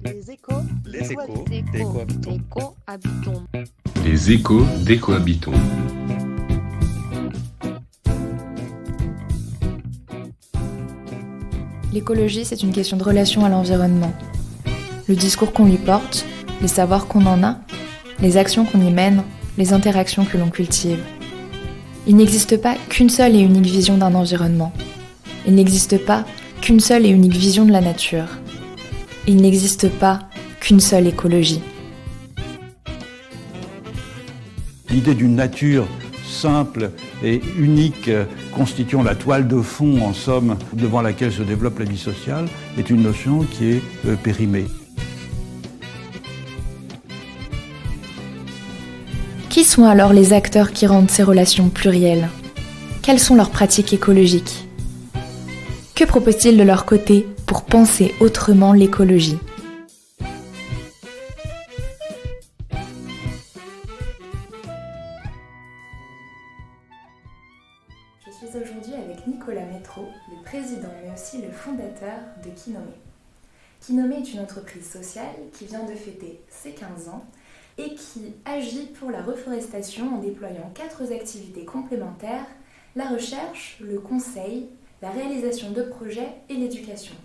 Les échos d'écohabitants. Éco-habitants. Les échos d'écohabitants. L'écologie, c'est une question de relation à l'environnement. Le discours qu'on lui porte, les savoirs qu'on en a, les actions qu'on y mène, les interactions que l'on cultive. Il n'existe pas qu'une seule et unique vision d'un environnement. Il n'existe pas qu'une seule et unique vision de la nature. Il n'existe pas qu'une seule écologie. L'idée d'une nature simple et unique, constituant la toile de fond, en somme, devant laquelle se développe la vie sociale, est une notion qui est périmée. Qui sont alors les acteurs qui rendent ces relations plurielles ? Quelles sont leurs pratiques écologiques ? Que proposent-ils de leur côté pour penser autrement l'écologie ? Je suis aujourd'hui avec Nicolas Métraud, le président mais aussi le fondateur de Kinomé. Kinomé est une entreprise sociale qui vient de fêter ses 15 ans et qui agit pour la reforestation en déployant 4 activités complémentaires: la recherche, le conseil, la réalisation de projets et l'éducation.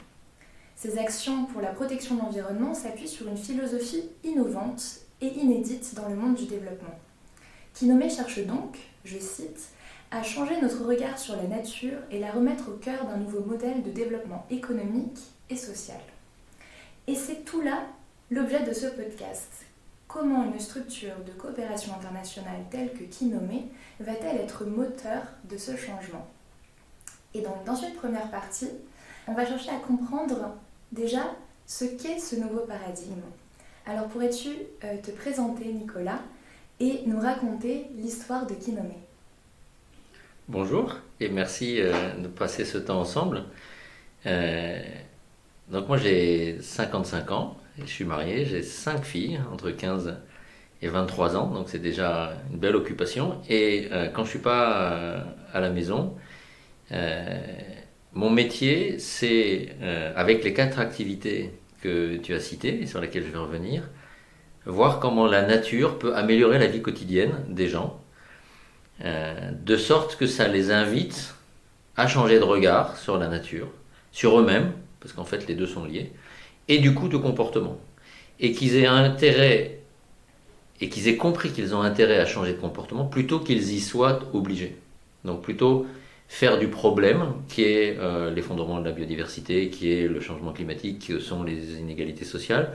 Ces actions pour la protection de l'environnement s'appuient sur une philosophie innovante et inédite dans le monde du développement. Kinomé cherche donc, je cite, à changer notre regard sur la nature et la remettre au cœur d'un nouveau modèle de développement économique et social. Et c'est tout là l'objet de ce podcast. Comment une structure de coopération internationale telle que Kinomé va-t-elle être moteur de ce changement ? Et donc dans cette première partie, on va chercher à comprendre déjà ce qu'est ce nouveau paradigme. Alors pourrais-tu te présenter, Nicolas, et nous raconter l'histoire de Kinomé ? Bonjour et merci de passer ce temps ensemble. Donc moi j'ai 55 ans, je suis marié, j'ai 5 filles entre 15 et 23 ans, donc c'est déjà une belle occupation. Et quand je ne suis pas à la maison, mon métier c'est, avec les 4 activités que tu as citées et sur lesquelles je vais revenir, voir comment la nature peut améliorer la vie quotidienne des gens, de sorte que ça les invite à changer de regard sur la nature, sur eux-mêmes, parce qu'en fait les deux sont liés, et du coup de comportement. Et qu'ils aient intérêt, et qu'ils aient compris qu'ils ont intérêt à changer de comportement, plutôt qu'ils y soient obligés. Donc plutôt faire du problème, qui est l'effondrement de la biodiversité, qui est le changement climatique, qui sont les inégalités sociales,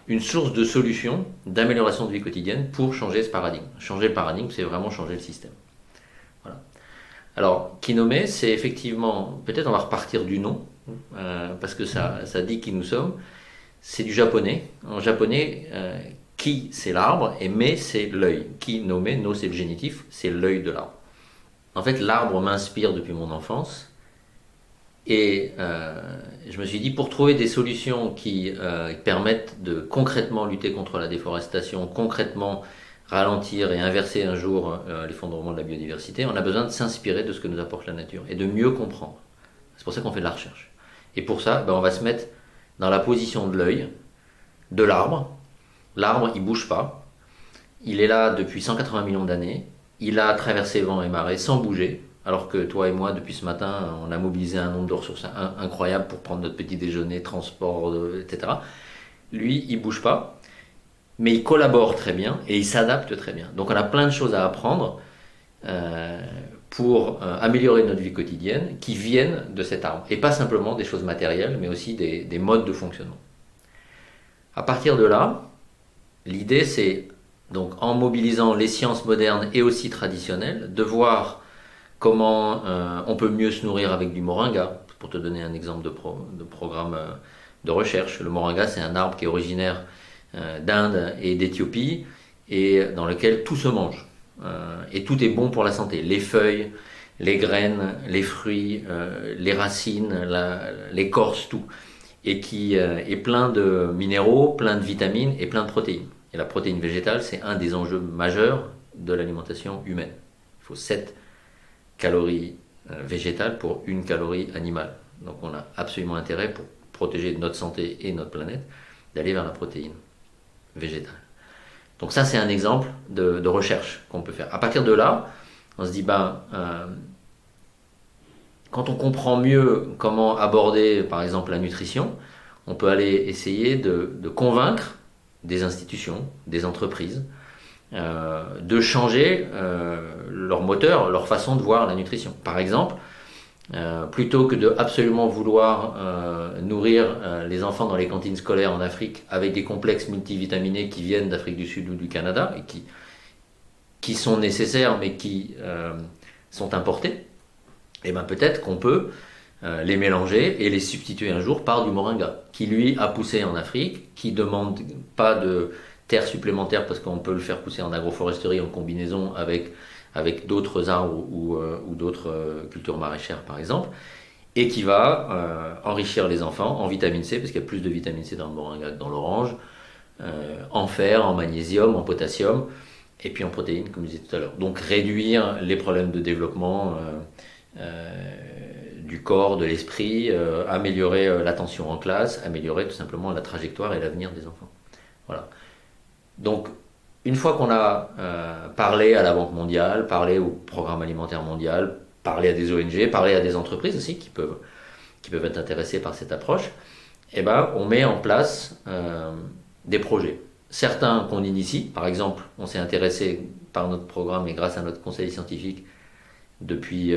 une source de solution, d'amélioration de vie quotidienne pour changer ce paradigme. Changer le paradigme, c'est vraiment changer le système. Voilà. Alors, Kinomé, c'est effectivement, peut-être on va repartir du nom, parce que ça dit qui nous sommes. C'est du japonais. En japonais, ki c'est l'arbre et me c'est l'œil. Kinomé, no c'est le génitif, c'est l'œil de l'arbre. En fait, l'arbre m'inspire depuis mon enfance. Et je me suis dit, pour trouver des solutions qui permettent de concrètement lutter contre la déforestation, concrètement ralentir et inverser un jour l'effondrement de la biodiversité, on a besoin de s'inspirer de ce que nous apporte la nature et de mieux comprendre. C'est pour ça qu'on fait de la recherche. Et pour ça, on va se mettre dans la position de l'œil de l'arbre. L'arbre, il ne bouge pas. Il est là depuis 180 millions d'années. Il a traversé vent et marée sans bouger. Alors que toi et moi, depuis ce matin, on a mobilisé un nombre de ressources incroyable pour prendre notre petit déjeuner, transport, etc. Lui, il ne bouge pas, mais il collabore très bien et il s'adapte très bien. Donc on a plein de choses à apprendre pour améliorer notre vie quotidienne qui viennent de cet arbre. Et pas simplement des choses matérielles, mais aussi des modes de fonctionnement. À partir de là, l'idée c'est, donc en mobilisant les sciences modernes et aussi traditionnelles, de voir comment on peut mieux se nourrir avec du moringa. Pour te donner un exemple de programme de recherche, le moringa c'est un arbre qui est originaire d'Inde et d'Éthiopie et dans lequel tout se mange. Et tout est bon pour la santé. Les feuilles, les graines, les fruits, les racines, l'écorce, tout. Et qui est plein de minéraux, plein de vitamines et plein de protéines. Et la protéine végétale, c'est un des enjeux majeurs de l'alimentation humaine. Il faut 7 calories végétales pour 1 calorie animale. Donc on a absolument intérêt pour protéger notre santé et notre planète, d'aller vers la protéine végétale. Donc ça, c'est un exemple de recherche qu'on peut faire. À partir de là, on se dit, quand on comprend mieux comment aborder, par exemple, la nutrition, on peut aller essayer de convaincre des institutions, des entreprises, de changer leur moteur, leur façon de voir la nutrition. Par exemple, plutôt que de absolument vouloir nourrir les enfants dans les cantines scolaires en Afrique avec des complexes multivitaminés qui viennent d'Afrique du Sud ou du Canada et qui sont nécessaires mais qui sont importés, et peut-être qu'on peut les mélanger et les substituer un jour par du moringa qui lui a poussé en Afrique, qui ne demande pas de terre supplémentaire parce qu'on peut le faire pousser en agroforesterie en combinaison avec d'autres arbres ou d'autres cultures maraîchères par exemple, et qui va enrichir les enfants en vitamine C, parce qu'il y a plus de vitamine C dans le moringa que dans l'orange, en fer, en magnésium, en potassium, et puis en protéines, comme je disais tout à l'heure. Donc réduire les problèmes de développement du corps, de l'esprit, améliorer l'attention en classe, améliorer tout simplement la trajectoire et l'avenir des enfants. Voilà. Donc, une fois qu'on a parlé à la Banque mondiale, parlé au Programme alimentaire mondial, parlé à des ONG, parlé à des entreprises aussi qui peuvent être intéressées par cette approche, on met en place des projets. Certains qu'on initie, par exemple, on s'est intéressé par notre programme et grâce à notre conseil scientifique depuis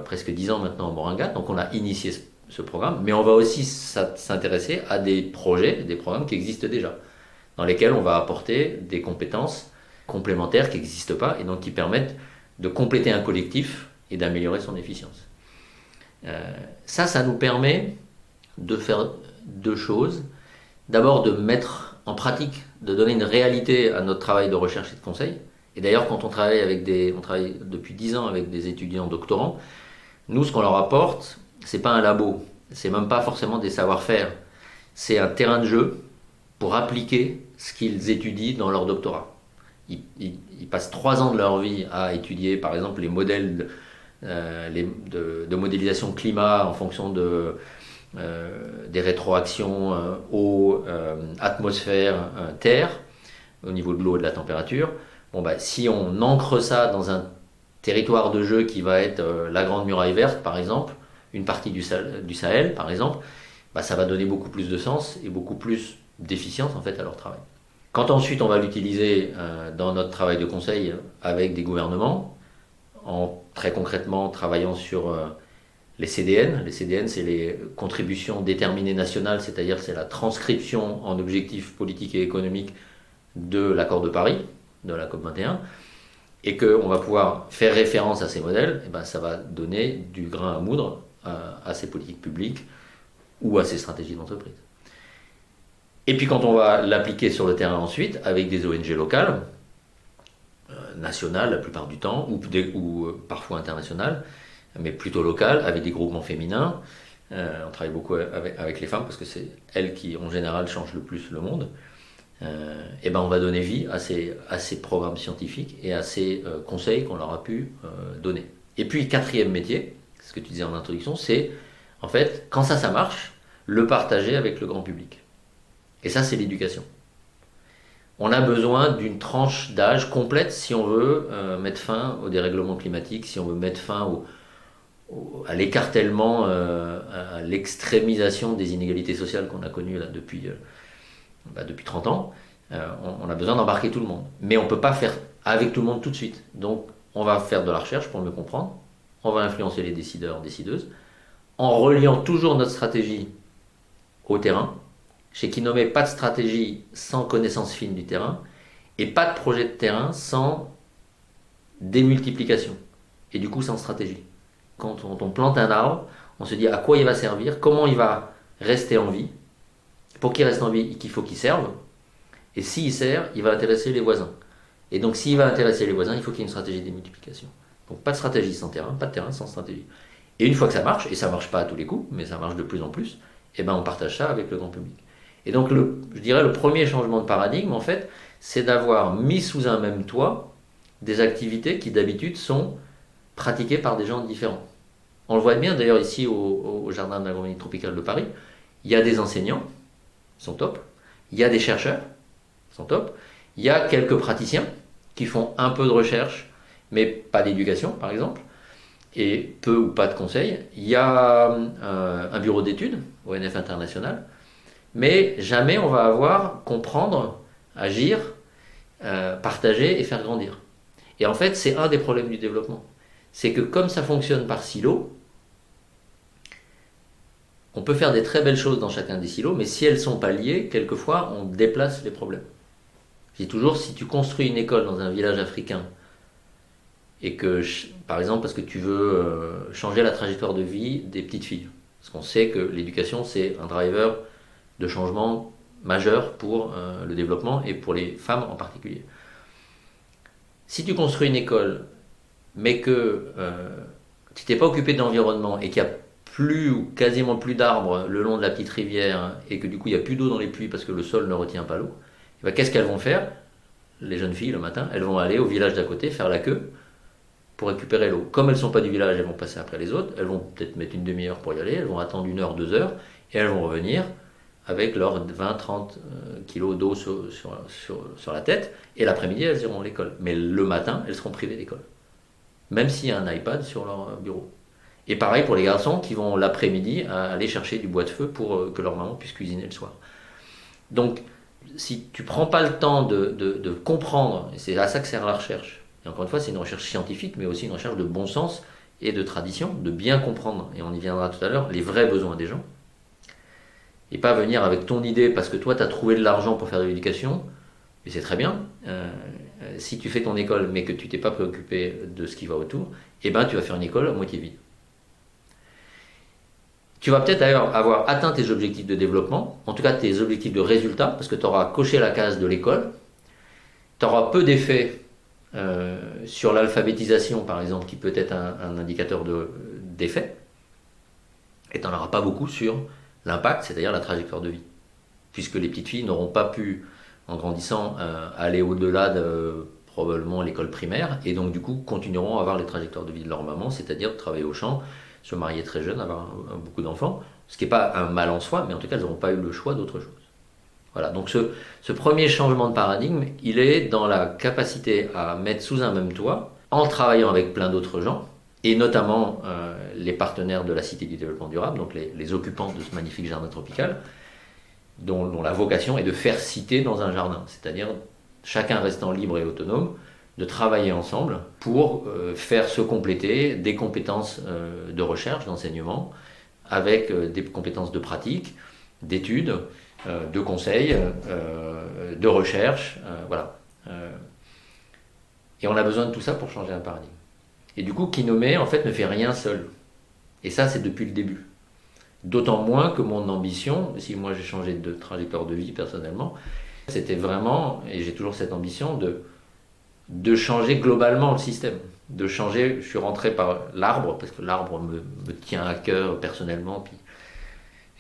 presque 10 ans maintenant au Moringa, donc on a initié ce programme, mais on va aussi s'intéresser à des projets, des programmes qui existent déjà, dans lesquels on va apporter des compétences complémentaires qui n'existent pas et donc qui permettent de compléter un collectif et d'améliorer son efficience. Ça nous permet de faire deux choses. D'abord de mettre en pratique, de donner une réalité à notre travail de recherche et de conseil. Et d'ailleurs, quand on travaille depuis 10 ans avec des étudiants doctorants, nous, ce qu'on leur apporte, c'est pas un labo, c'est même pas forcément des savoir-faire, c'est un terrain de jeu pour appliquer ce qu'ils étudient dans leur doctorat. Ils passent 3 ans de leur vie à étudier, par exemple, les modèles de modélisation climat en fonction des rétroactions eau, atmosphère, terre, au niveau de l'eau et de la température. Si on ancre ça dans un territoire de jeu qui va être la Grande Muraille Verte, par exemple, une partie du Sahel, par exemple, ça va donner beaucoup plus de sens et beaucoup plus d'efficience en fait à leur travail. Quand ensuite on va l'utiliser dans notre travail de conseil avec des gouvernements, en très concrètement travaillant sur les CDN. Les CDN, c'est les contributions déterminées nationales, c'est-à-dire c'est la transcription en objectifs politiques et économiques de l'accord de Paris, de la COP21, et qu'on va pouvoir faire référence à ces modèles, ça va donner du grain à moudre à ces politiques publiques ou à ces stratégies d'entreprise. Et puis quand on va l'appliquer sur le terrain ensuite, avec des ONG locales, nationales la plupart du temps, ou parfois internationales, mais plutôt locales, avec des groupements féminins, on travaille beaucoup avec les femmes parce que c'est elles qui en général changent le plus le monde, on va donner vie à ces programmes scientifiques et à ces conseils qu'on leur a pu donner. Et puis quatrième métier, ce que tu disais en introduction, c'est en fait, quand ça marche, le partager avec le grand public. Et ça, c'est l'éducation. On a besoin d'une tranche d'âge complète si on veut mettre fin au dérèglement climatique, si on veut mettre fin à l'écartèlement, à l'extrémisation des inégalités sociales qu'on a connues là, depuis 30 ans. On a besoin d'embarquer tout le monde. Mais on ne peut pas faire avec tout le monde tout de suite. Donc, on va faire de la recherche pour mieux comprendre. On va influencer les décideurs, décideuses, en reliant toujours notre stratégie au terrain. Chez Kinome, pas de stratégie sans connaissance fine du terrain et pas de projet de terrain sans démultiplication et du coup sans stratégie. Quand on plante un arbre, on se dit à quoi il va servir, comment il va rester en vie. Pour qu'il reste en vie, il faut qu'il serve. Et s'il sert, il va intéresser les voisins. Et donc s'il va intéresser les voisins, il faut qu'il y ait une stratégie de démultiplication. Donc pas de stratégie sans terrain, pas de terrain sans stratégie. Et une fois que ça marche, et ça ne marche pas à tous les coups, mais ça marche de plus en plus, on partage ça avec le grand public. Et donc, je dirais le premier changement de paradigme, en fait, c'est d'avoir mis sous un même toit des activités qui, d'habitude, sont pratiquées par des gens différents. On le voit bien, d'ailleurs, ici, au Jardin de l'agronomie tropicale de Paris, Il y a des enseignants, ils sont top. Il y a des chercheurs, ils sont top. Il y a quelques praticiens qui font un peu de recherche, mais pas d'éducation, par exemple, et peu ou pas de conseils. Il y a un bureau d'études, ONF International, mais jamais on va avoir comprendre, agir, partager et faire grandir. Et en fait, c'est un des problèmes du développement. C'est que comme ça fonctionne par silos, on peut faire des très belles choses dans chacun des silos, mais si elles ne sont pas liées, quelquefois, on déplace les problèmes. Je dis toujours, si tu construis une école dans un village africain, et que, par exemple, parce que tu veux changer la trajectoire de vie des petites filles, parce qu'on sait que l'éducation, c'est un driver de changement majeur pour le développement et pour les femmes en particulier. Si tu construis une école, mais que tu t'es pas occupé de l'environnement et qu'il y a plus ou quasiment plus d'arbres le long de la petite rivière et que du coup il n'y a plus d'eau dans les puits parce que le sol ne retient pas l'eau, et ben, qu'est-ce qu'elles vont faire? Les jeunes filles le matin, elles vont aller au village d'à côté faire la queue pour récupérer l'eau. Comme elles ne sont pas du village, elles vont passer après les autres, elles vont peut-être mettre une demi-heure pour y aller, elles vont attendre 1 heure, 2 heures et elles vont revenir avec leurs 20-30 kilos d'eau sur la tête, et l'après-midi elles iront à l'école. Mais le matin, elles seront privées d'école, même s'il y a un iPad sur leur bureau. Et pareil pour les garçons qui vont l'après-midi aller chercher du bois de feu pour que leur maman puisse cuisiner le soir. Donc, si tu ne prends pas le temps de comprendre, et c'est à ça que sert la recherche, et encore une fois, c'est une recherche scientifique, mais aussi une recherche de bon sens et de tradition, de bien comprendre, et on y viendra tout à l'heure, les vrais besoins des gens, et pas venir avec ton idée parce que toi, tu as trouvé de l'argent pour faire de l'éducation, et c'est très bien. Si tu fais ton école, mais que tu t'es pas préoccupé de ce qui va autour, eh ben, tu vas faire une école à moitié vide. Tu vas peut-être d'ailleurs avoir atteint tes objectifs de développement, en tout cas tes objectifs de résultat, parce que tu auras coché la case de l'école. Tu auras peu d'effets sur l'alphabétisation, par exemple, qui peut être un indicateur d'effet. Et tu n'en auras pas beaucoup sur l'impact, c'est-à-dire la trajectoire de vie. Puisque les petites filles n'auront pas pu, en grandissant, aller au-delà de probablement l'école primaire, et donc du coup continueront à avoir les trajectoires de vie de leur maman, c'est-à-dire de travailler au champ, se marier très jeune, avoir beaucoup d'enfants, ce qui n'est pas un mal en soi, mais en tout cas, elles n'auront pas eu le choix d'autre chose. Voilà, donc ce premier changement de paradigme, il est dans la capacité à mettre sous un même toit, en travaillant avec plein d'autres gens, et notamment les partenaires de la Cité du développement durable, donc les occupants de ce magnifique jardin tropical, dont la vocation est de faire cité dans un jardin, c'est-à-dire chacun restant libre et autonome, de travailler ensemble pour faire se compléter des compétences de recherche, d'enseignement, avec des compétences de pratique, d'études, de conseil, de recherche, voilà. Et on a besoin de tout ça pour changer un paradigme. Et du coup, Kinome, en fait, ne fait rien seul. Et ça, c'est depuis le début. D'autant moins que mon ambition, si moi j'ai changé de trajectoire de vie personnellement, c'était vraiment, et j'ai toujours cette ambition, de changer globalement le système. De changer, je suis rentré par l'arbre, parce que l'arbre me tient à cœur personnellement, puis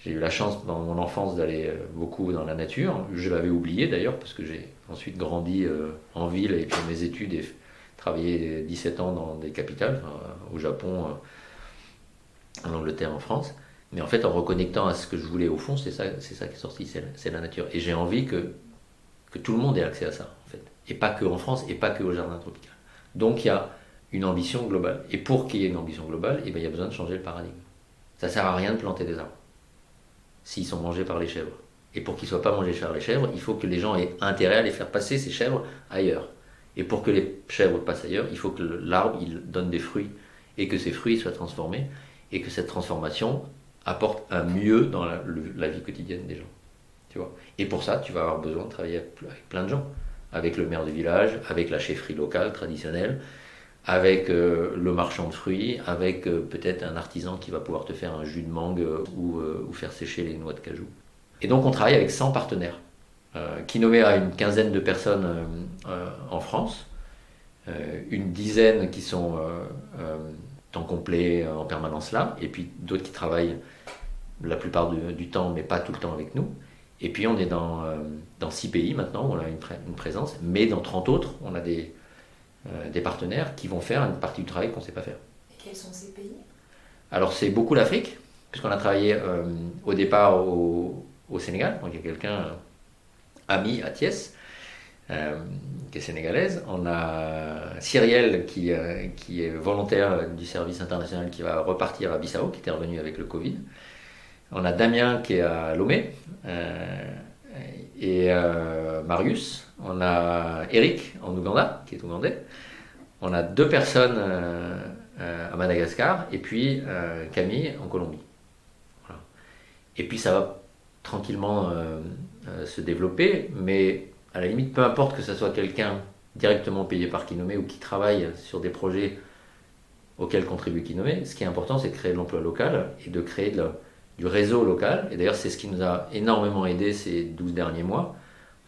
j'ai eu la chance dans mon enfance d'aller beaucoup dans la nature. Je l'avais oublié d'ailleurs, parce que j'ai ensuite grandi en ville et puis mes études et travaillé 17 ans dans des capitales, au Japon, en Angleterre, en France. Mais en fait, en reconnectant à ce que je voulais au fond, c'est ça qui est sorti, c'est la nature. Et j'ai envie que tout le monde ait accès à ça, en fait. Et pas que en France, et pas que au jardin tropical. Donc il y a une ambition globale. Et pour qu'il y ait une ambition globale, eh bien, il y a besoin de changer le paradigme. Ça ne sert à rien de planter des arbres s'ils sont mangés par les chèvres. Et pour qu'ils ne soient pas mangés par les chèvres, il faut que les gens aient intérêt à les faire passer ces chèvres ailleurs. Et pour que les chèvres passent ailleurs, il faut que l'arbre il donne des fruits et que ces fruits soient transformés et que cette transformation apporte un mieux dans la vie quotidienne des gens. Tu vois. Et pour ça, tu vas avoir besoin de travailler avec plein de gens. Avec le maire du village, avec la chefferie locale traditionnelle, avec le marchand de fruits, avec peut-être un artisan qui va pouvoir te faire un jus de mangue ou faire sécher les noix de cajou. Et donc on travaille avec 100 partenaires. Kinome a une quinzaine de personnes en France, une dizaine qui sont temps complet en permanence là, et puis d'autres qui travaillent la plupart du temps, mais pas tout le temps avec nous. Et puis on est dans 6 pays maintenant, on a une présence, mais dans 30 autres, on a des partenaires qui vont faire une partie du travail qu'on ne sait pas faire. Et quels sont ces pays? Alors c'est beaucoup l'Afrique, puisqu'on a travaillé au départ au Sénégal, donc il y a quelqu'un, ami à Thiès, qui est sénégalaise. On a Cyrielle qui est volontaire du service international qui va repartir à Bissau, qui était revenu avec le Covid. On a Damien qui est à Lomé et Marius. On a Eric en Ouganda, qui est ougandais. On a 2 personnes à Madagascar et puis Camille en Colombie. Voilà. Et puis ça va tranquillement se développer, mais à la limite, peu importe que ce soit quelqu'un directement payé par Kinome ou qui travaille sur des projets auxquels contribue Kinome, ce qui est important, c'est de créer de l'emploi local et de créer du réseau local. Et d'ailleurs, c'est ce qui nous a énormément aidé ces 12 derniers mois,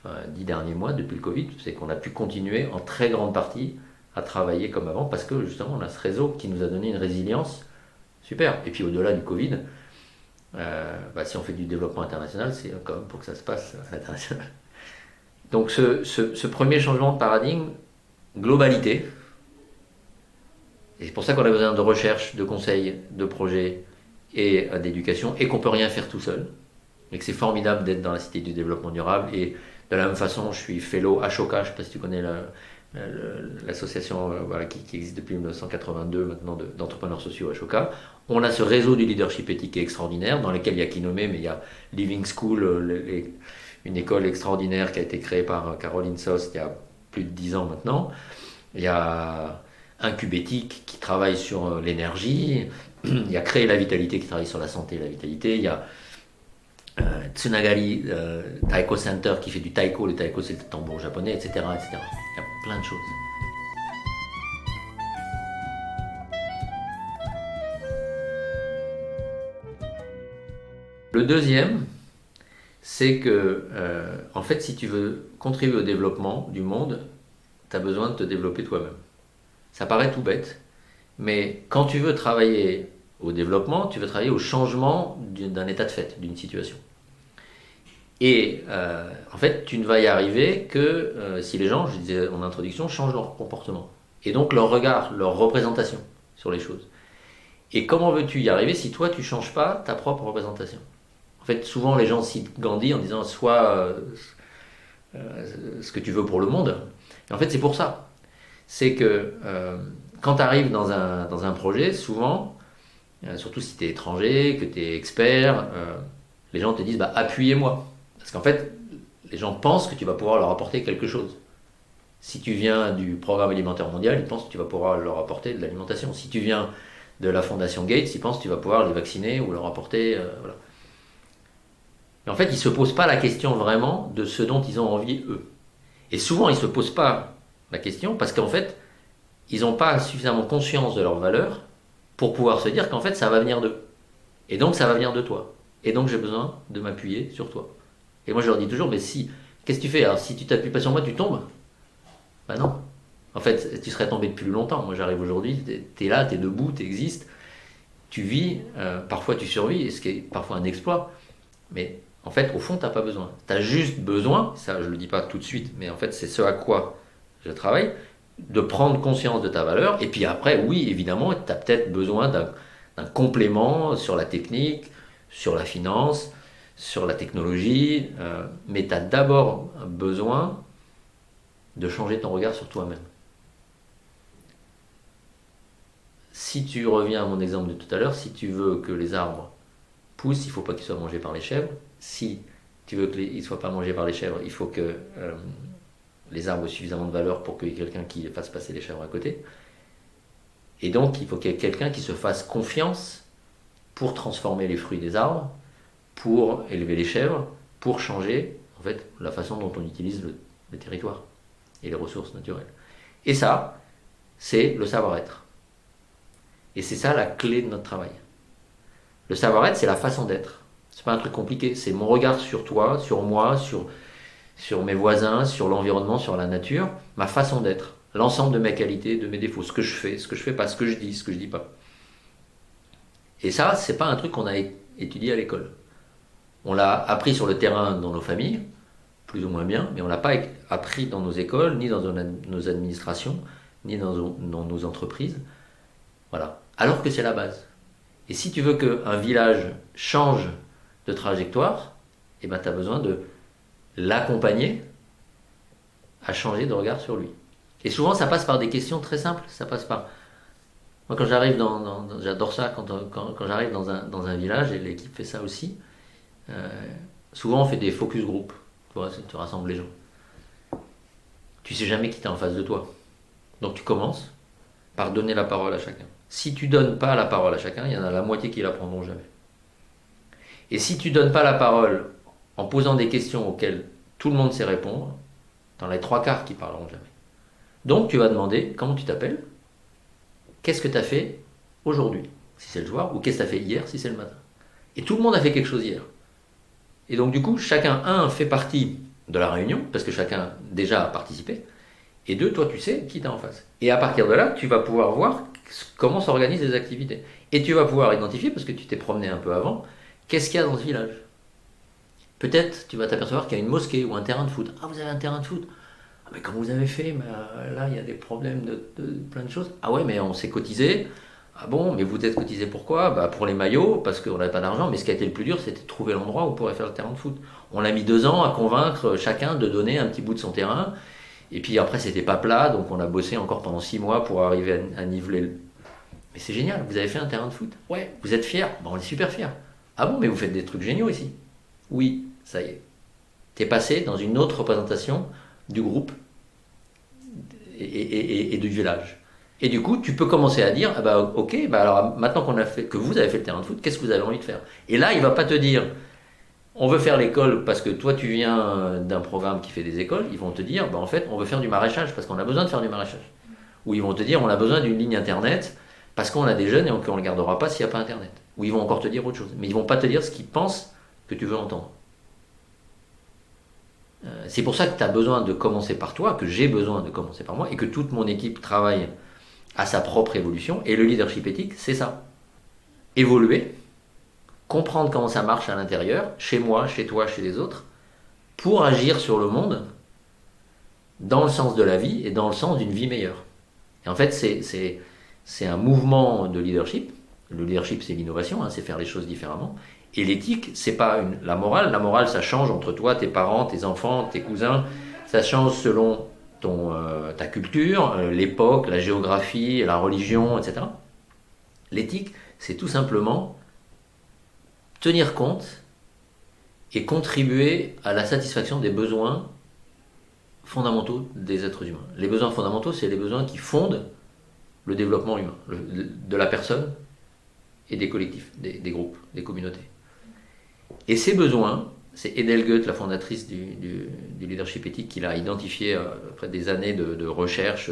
enfin 10 derniers mois depuis le Covid, c'est qu'on a pu continuer en très grande partie à travailler comme avant parce que justement, on a ce réseau qui nous a donné une résilience super. Et puis au-delà du Covid, si on fait du développement international, c'est quand même pour que ça se passe à l'international. Donc ce premier changement de paradigme, globalité, et c'est pour ça qu'on a besoin de recherche, de conseils, de projets et d'éducation, et qu'on ne peut rien faire tout seul, et que c'est formidable d'être dans la Cité du développement durable. Et de la même façon, je suis fellow Ashoka, je ne sais pas si tu connais l'association qui existe depuis 1982 maintenant d'entrepreneurs sociaux Ashoka. On a ce réseau du leadership éthique extraordinaire dans lequel il y a Kinome, mais il y a Living School, une école extraordinaire qui a été créée par Caroline Sost il y a plus de 10 ans maintenant. Il y a Incubétique qui travaille sur l'énergie. Il y a Créer la vitalité qui travaille sur la santé et la vitalité. Il y a Tsunagari Taiko Center qui fait du taiko. Le taiko, c'est le tambour japonais, etc., etc. Il y a plein de choses. Le deuxième, c'est que, en fait, si tu veux contribuer au développement du monde, tu as besoin de te développer toi-même. Ça paraît tout bête, mais quand tu veux travailler au développement, tu veux travailler au changement d'un état de fait, d'une situation. Et en fait, tu ne vas y arriver que si les gens, je disais en introduction, changent leur comportement. Et donc leur regard, leur représentation sur les choses. Et comment veux-tu y arriver si toi, tu ne changes pas ta propre représentation ? En fait, souvent, les gens citent Gandhi en disant « sois ce que tu veux pour le monde ». Et en fait, c'est pour ça. C'est que quand tu arrives dans un projet, souvent, surtout si tu es étranger, que tu es expert, les gens te disent « appuyez-moi ». Parce qu'en fait, les gens pensent que tu vas pouvoir leur apporter quelque chose. Si tu viens du programme alimentaire mondial, ils pensent que tu vas pouvoir leur apporter de l'alimentation. Si tu viens de la fondation Gates, ils pensent que tu vas pouvoir les vacciner ou leur apporter... voilà. Mais en fait, ils ne se posent pas la question vraiment de ce dont ils ont envie, eux. Et souvent, ils ne se posent pas la question parce qu'en fait, ils n'ont pas suffisamment conscience de leurs valeurs pour pouvoir se dire qu'en fait, ça va venir d'eux. Et donc, ça va venir de toi. Et donc, j'ai besoin de m'appuyer sur toi. Et moi, je leur dis toujours, mais si, qu'est-ce que tu fais ? Alors, si tu t'appuies pas sur moi, tu tombes ? Ben non. En fait, tu serais tombé depuis longtemps. Moi, j'arrive aujourd'hui, tu es là, tu es debout, tu existes, tu vis, parfois tu survis, ce qui est parfois un exploit. Mais en fait, au fond, tu n'as pas besoin. Tu as juste besoin, ça je ne le dis pas tout de suite, mais en fait, c'est ce à quoi je travaille, de prendre conscience de ta valeur. Et puis après, oui, évidemment, tu as peut-être besoin d'un complément sur la technique, sur la finance, sur la technologie, mais tu as d'abord besoin de changer ton regard sur toi-même. Si tu reviens à mon exemple de tout à l'heure, si tu veux que les arbres poussent, il ne faut pas qu'ils soient mangés par les chèvres. Si tu veux qu'ils ne soient pas mangés par les chèvres, il faut que les arbres aient suffisamment de valeur pour qu'il y ait quelqu'un qui fasse passer les chèvres à côté. Et donc, il faut qu'il y ait quelqu'un qui se fasse confiance pour transformer les fruits des arbres, pour élever les chèvres, pour changer en fait, la façon dont on utilise le territoire et les ressources naturelles. Et ça, c'est le savoir-être. Et c'est ça la clé de notre travail. Le savoir-être, c'est la façon d'être. C'est pas un truc compliqué, c'est mon regard sur toi, sur moi, sur mes voisins, sur l'environnement, sur la nature, ma façon d'être, l'ensemble de mes qualités, de mes défauts, ce que je fais pas, ce que je dis pas. Et ça, c'est pas un truc qu'on a étudié à l'école. On l'a appris sur le terrain dans nos familles, plus ou moins bien, mais on l'a pas appris dans nos écoles, ni dans nos administrations, ni dans nos entreprises. Voilà. Alors que c'est la base. Et si tu veux qu'un village change de trajectoire, eh ben, tu as besoin de l'accompagner à changer de regard sur lui. Et souvent, ça passe par des questions très simples. Ça passe par... Moi, quand j'arrive j'adore ça, quand j'arrive dans un village, et l'équipe fait ça aussi, souvent on fait des focus group. Tu rassembles les gens. Tu sais jamais qui t'es en face de toi. Donc tu commences par donner la parole à chacun. Si tu donnes pas la parole à chacun, il y en a la moitié qui la prendront jamais. Et si tu donnes pas la parole en posant des questions auxquelles tout le monde sait répondre, t'en as les 3/4 qui parleront jamais. Donc tu vas demander comment tu t'appelles, qu'est-ce que tu as fait aujourd'hui, si c'est le soir, ou qu'est-ce que tu as fait hier, si c'est le matin. Et tout le monde a fait quelque chose hier. Et donc du coup, chacun, fait partie de la réunion, parce que chacun déjà a participé, et 2, toi tu sais qui t'as en face. Et à partir de là, tu vas pouvoir voir comment s'organisent les activités. Et tu vas pouvoir identifier, parce que tu t'es promené un peu avant, qu'est-ce qu'il y a dans ce village. Peut-être tu vas t'apercevoir qu'il y a une mosquée ou un terrain de foot. Ah, vous avez un terrain de foot? Ah, mais comment vous avez fait? Là, il y a des problèmes de plein de choses. Ah ouais, mais on s'est cotisé. Ah bon, mais vous êtes cotisé pourquoi? Pour les maillots, parce qu'on n'avait pas d'argent, mais ce qui a été le plus dur, c'était de trouver l'endroit où on pourrait faire le terrain de foot. On a mis 2 ans à convaincre chacun de donner un petit bout de son terrain, et puis après c'était pas plat, donc on a bossé encore pendant 6 mois pour arriver à niveler le... Mais c'est génial, vous avez fait un terrain de foot? Ouais. Vous êtes fiers? On est super fiers. Ah bon, mais vous faites des trucs géniaux ici? Oui, ça y est. T'es passé dans une autre représentation du groupe et du village. Et du coup, tu peux commencer à dire, ok, alors maintenant que vous avez fait le terrain de foot, qu'est-ce que vous avez envie de faire? Et là, il va pas te dire, on veut faire l'école parce que toi tu viens d'un programme qui fait des écoles. Ils vont te dire, en fait, on veut faire du maraîchage parce qu'on a besoin de faire du maraîchage. Ou ils vont te dire, on a besoin d'une ligne internet parce qu'on a des jeunes et qu'on ne le gardera pas s'il n'y a pas internet. Ou ils vont encore te dire autre chose. Mais ils vont pas te dire ce qu'ils pensent que tu veux entendre. C'est pour ça que tu as besoin de commencer par toi, que j'ai besoin de commencer par moi, et que toute mon équipe travaille à sa propre évolution. Et le leadership éthique, c'est ça. Évoluer, comprendre comment ça marche à l'intérieur, chez moi, chez toi, chez les autres, pour agir sur le monde dans le sens de la vie et dans le sens d'une vie meilleure. Et en fait, c'est un mouvement de leadership. Le leadership, c'est l'innovation, c'est faire les choses différemment. Et l'éthique, c'est pas la morale. La morale, ça change entre toi, tes parents, tes enfants, tes cousins. Ça change selon ta culture, l'époque, la géographie, la religion, etc. L'éthique, c'est tout simplement tenir compte et contribuer à la satisfaction des besoins fondamentaux des êtres humains. Les besoins fondamentaux, c'est les besoins qui fondent le développement humain, de la personne et des collectifs, des groupes, des communautés. Et ces besoins, c'est Edelgeuth, la fondatrice du leadership éthique, qui l'a identifié après des années de recherche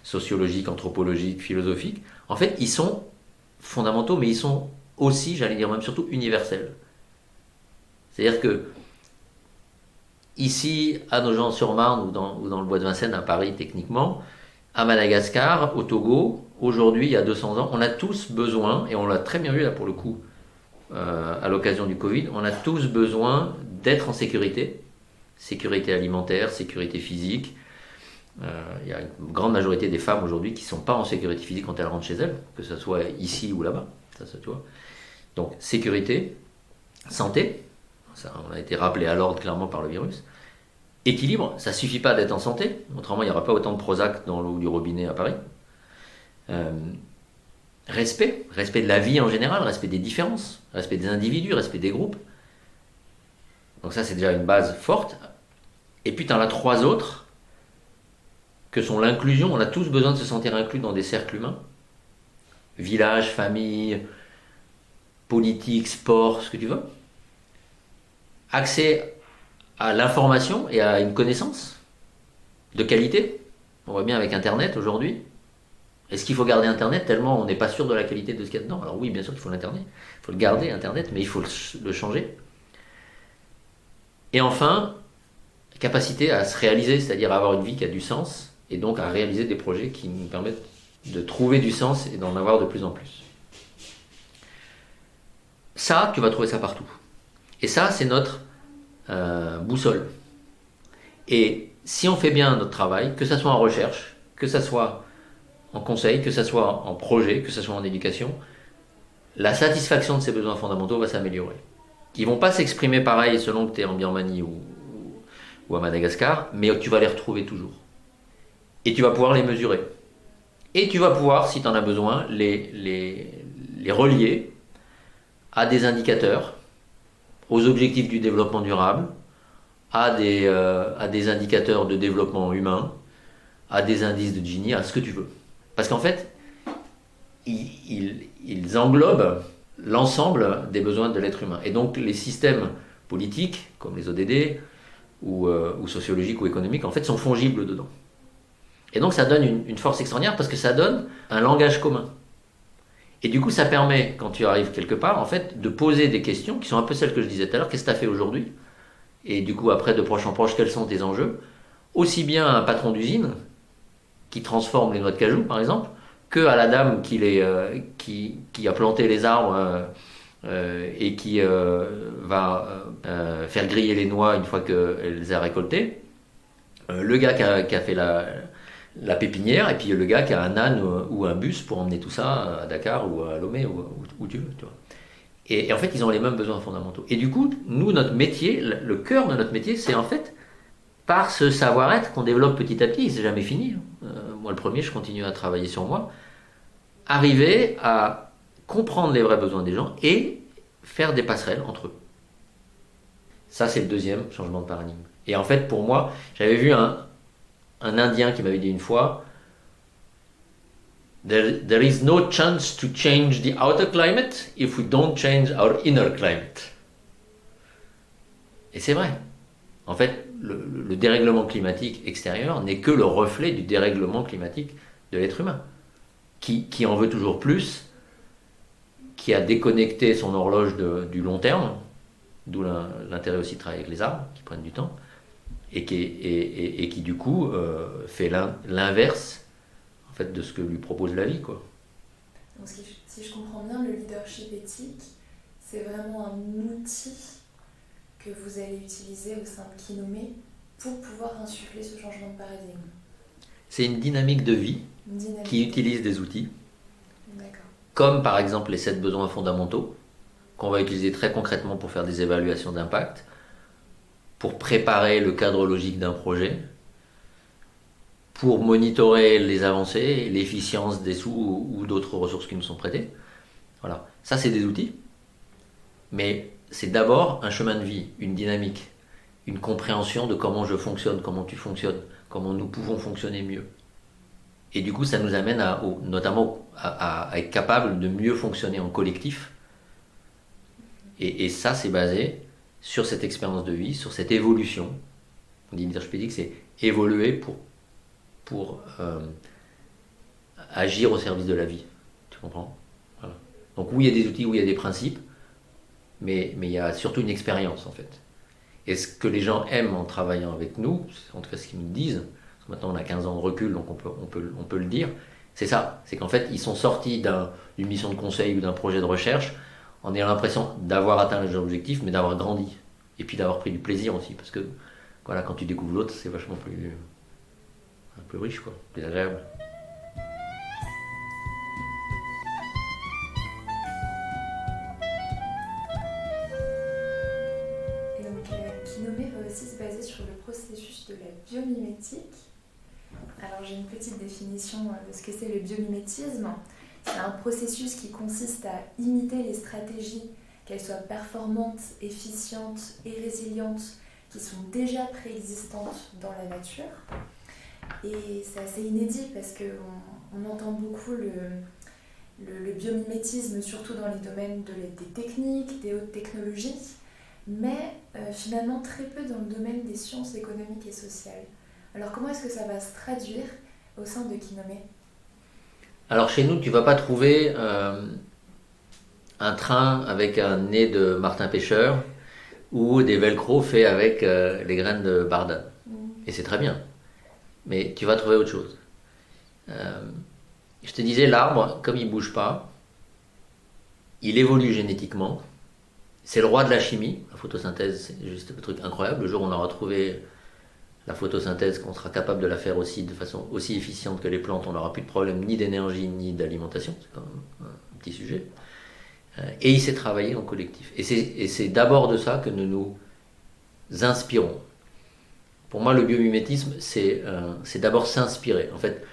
sociologique, anthropologique, philosophique. En fait, ils sont fondamentaux, mais ils sont aussi, j'allais dire même surtout, universels. C'est-à-dire que ici, à Nogent-sur-Marne ou dans le bois de Vincennes, à Paris techniquement, à Madagascar, au Togo, aujourd'hui, il y a 200 ans, on a tous besoin, et on l'a très bien vu là pour le coup, à l'occasion du Covid, on a tous besoin d'être en sécurité. Sécurité alimentaire, sécurité physique. Il y a une grande majorité des femmes aujourd'hui qui ne sont pas en sécurité physique quand elles rentrent chez elles, que ce soit ici ou là-bas. Ça, tu vois. Donc, sécurité, santé, ça, on a été rappelé à l'ordre clairement par le virus. Équilibre, ça ne suffit pas d'être en santé, autrement il n'y aura pas autant de Prozac dans l'eau du robinet à Paris. Respect de la vie en général, respect des différences, respect des individus, respect des groupes. Donc ça c'est déjà une base forte. Et puis tu en as 3 autres, que sont l'inclusion. On a tous besoin de se sentir inclus dans des cercles humains. Village, famille, politique, sport, ce que tu veux. Accès à l'information et à une connaissance de qualité. On voit bien avec Internet aujourd'hui. Est-ce qu'il faut garder Internet tellement on n'est pas sûr de la qualité de ce qu'il y a dedans? Alors oui, bien sûr qu'il faut l'Internet. Il faut le garder, Internet, mais il faut le changer. Et enfin, capacité à se réaliser, c'est-à-dire à avoir une vie qui a du sens, et donc à réaliser des projets qui nous permettent de trouver du sens et d'en avoir de plus en plus. Ça, tu vas trouver ça partout. Et ça, c'est notre boussole. Et si on fait bien notre travail, que ça soit en recherche, que ça soit en conseil, que ça soit en projet, que ça soit en éducation, la satisfaction de ces besoins fondamentaux va s'améliorer. Ils ne vont pas s'exprimer pareil selon que tu es en Birmanie ou à Madagascar, mais tu vas les retrouver toujours. Et tu vas pouvoir les mesurer. Et tu vas pouvoir, si tu en as besoin, les relier à des indicateurs, aux objectifs du développement durable, à des indicateurs de développement humain, à des indices de Gini, à ce que tu veux. Parce qu'en fait, ils englobent l'ensemble des besoins de l'être humain. Et donc les systèmes politiques, comme les ODD, ou sociologiques ou économiques, en fait, sont fongibles dedans. Et donc ça donne une force extraordinaire parce que ça donne un langage commun. Et du coup, ça permet, quand tu arrives quelque part, en fait, de poser des questions qui sont un peu celles que je disais tout à l'heure. Qu'est-ce que tu as fait aujourd'hui? Et du coup, après, de proche en proche, quels sont tes enjeux? Aussi bien un patron d'usine qui transforme les noix de cajou, par exemple, que à la dame qui a planté les arbres et qui va faire griller les noix une fois qu'elle les a récoltées. Le gars qui a fait la pépinière, et puis le gars qui a un âne ou un bus pour emmener tout ça à Dakar ou à Lomé ou où tu veux. Tu vois. Et en fait, ils ont les mêmes besoins fondamentaux. Et du coup, nous, notre métier, le cœur de notre métier, c'est en fait, par ce savoir-être qu'on développe petit à petit, c'est jamais fini. Moi, le premier, je continue à travailler sur moi, arriver à comprendre les vrais besoins des gens et faire des passerelles entre eux. Ça, c'est le deuxième changement de paradigme. Et en fait, pour moi, j'avais vu un Indien qui m'avait dit une fois, There is no chance to change the outer climate if we don't change our inner climate. Et c'est vrai. En fait, le dérèglement climatique extérieur n'est que le reflet du dérèglement climatique de l'être humain, qui en veut toujours plus, qui a déconnecté son horloge du long terme, d'où l'intérêt aussi de travailler avec les arbres, qui prennent du temps, et qui du coup fait l'inverse en fait, de ce que lui propose la vie, quoi. Donc, si je comprends bien, le leadership éthique, c'est vraiment un outil que vous allez utiliser au sein de Kinome pour pouvoir insuffler ce changement de paradigme. C'est une dynamique de vie qui utilise des outils, comme par exemple les 7 besoins fondamentaux, qu'on va utiliser très concrètement pour faire des évaluations d'impact, pour préparer le cadre logique d'un projet, pour monitorer les avancées, l'efficience des sous ou d'autres ressources qui nous sont prêtées. Voilà, ça c'est des outils, mais c'est d'abord un chemin de vie, une dynamique, une compréhension de comment je fonctionne, comment tu fonctionnes, comment nous pouvons fonctionner mieux. Et du coup, ça nous amène notamment à être capable de mieux fonctionner en collectif. Et ça, c'est basé sur cette expérience de vie, sur cette évolution. On dit leadership éthique, c'est évoluer pour agir au service de la vie. Tu comprends? Voilà. Donc oui, il y a des outils, oui, il y a des principes, mais il y a surtout une expérience, en fait. Et ce que les gens aiment en travaillant avec nous, en tout cas ce qu'ils nous disent, parce que maintenant on a 15 ans de recul, donc on peut le dire, c'est ça. C'est qu'en fait, ils sont sortis d'une mission de conseil ou d'un projet de recherche en ayant l'impression d'avoir atteint les objectifs, mais d'avoir grandi. Et puis d'avoir pris du plaisir aussi, parce que voilà, quand tu découvres l'autre, c'est vachement plus riche, quoi, plus agréable. Et donc, Kinome va aussi se baser sur le processus de la biomimétique. Alors, j'ai une petite définition de ce que c'est le biomimétisme. C'est un processus qui consiste à imiter les stratégies, qu'elles soient performantes, efficientes et résilientes, qui sont déjà préexistantes dans la nature. Et c'est assez inédit parce qu'on entend beaucoup le biomimétisme, surtout dans les domaines des techniques, des hautes technologies, mais finalement très peu dans le domaine des sciences économiques et sociales. Alors comment est-ce que ça va se traduire au sein de Kinome? Alors chez nous, tu ne vas pas trouver un train avec un nez de Martin Pêcheur ou des velcro faits avec les graines de bardane. Et c'est très bien. Mais tu vas trouver autre chose. Je te disais, l'arbre, comme il ne bouge pas, il évolue génétiquement. C'est le roi de la chimie. La photosynthèse, c'est juste un truc incroyable. Le jour où on aura trouvé la photosynthèse, qu'on sera capable de la faire aussi de façon aussi efficiente que les plantes, on n'aura plus de problème ni d'énergie ni d'alimentation. C'est quand même un petit sujet. Et il s'est travaillé en collectif. Et c'est d'abord de ça que nous nous inspirons. Pour moi, le biomimétisme, c'est d'abord s'inspirer. En fait,